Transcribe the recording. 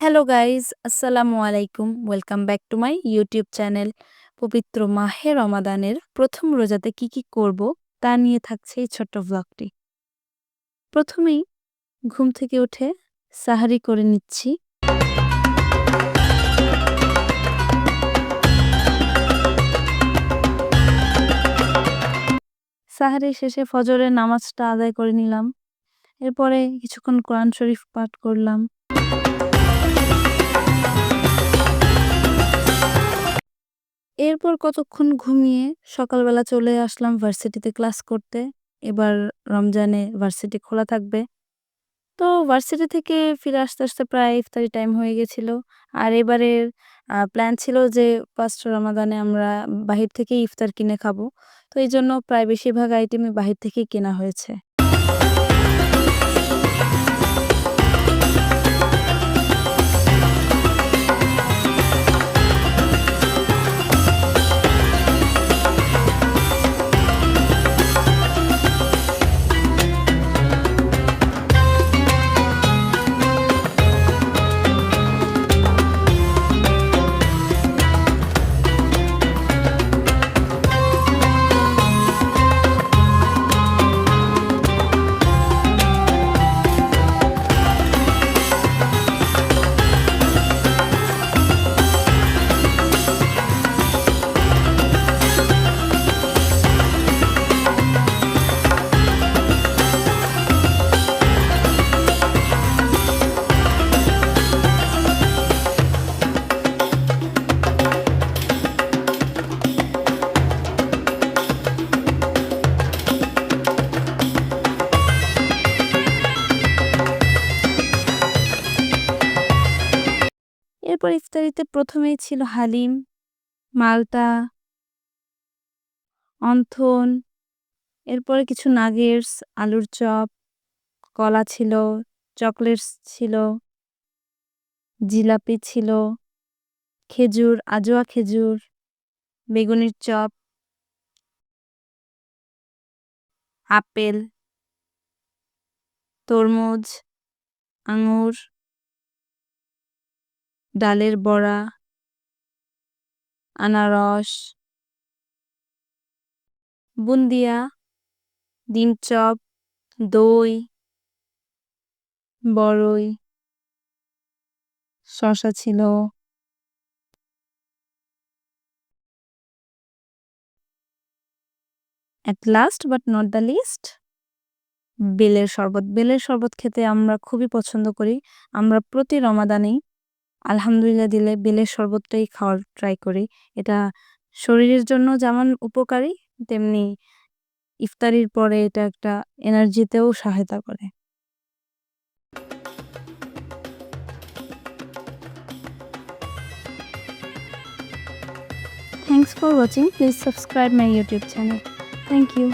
Hello guys, আসসালামু আলাইকুম। Welcome back to my YouTube channel. পবিত্র মাহে রমাদানের প্রথম রোজাতে কি করব তা নিয়ে থাকছে এই ছোট্ট ব্লগটি। প্রথমেই ঘুম থেকে উঠে সাহারি করে নিচ্ছি। সাহারি শেষে ফজরের নামাজটা আদায় করে নিলাম। এরপরে কিছুক্ষণ কোরআন শরীফ পাঠ করলাম। এরপর কতক্ষণ ঘুমিয়ে সকালবেলা চলে আসলাম ভার্সিটিতে ক্লাস করতে। এবার রমজানে ভার্সিটি খোলা থাকবে। তো ভার্সিটি থেকে ফিরে আসতে প্রায় ইফতারি টাইম হয়ে গেছিল। আর এবারের প্ল্যান ছিল যে ফার্স্ট রমাদানে আমরা বাহির থেকেই ইফতার কিনে খাবো। তো এইজন্য প্রায় বেশিরভাগ আইটেমই বাহির থেকেই কেনা হয়েছে। এরপর ইফতারিতে প্রথমেই ছিল হালিম, মালটা, অন্থন, এরপরে কিছু নাগেটস, আলুর চপ, কলা ছিল, চকলেটস ছিল, জিলাপি ছিল, খেজুর, আজোয়া খেজুর, বেগুনের চপ, আপেল, তরমুজ, আঙুর, ডালের বড়া, আনারস, বুন্দিয়া, ডিম চপ, দই, বড়ই, শসা ছিল। At last but not the least, বেলের শরবত। বেলের শরবত খেতে আমরা খুবই পছন্দ করি। আমরা প্রতি রমাদানেই আলহামদুলিল্লাহ দিলে বেলের শরবতটাই খাওয়ার ট্রাই করি। এটা শরীরের জন্য যেমন উপকারী, তেমনি ইফতারির পরে এটা একটা এনার্জিতেও সহায়তা করে। Thanks for watching. Please subscribe my YouTube channel. Thank you.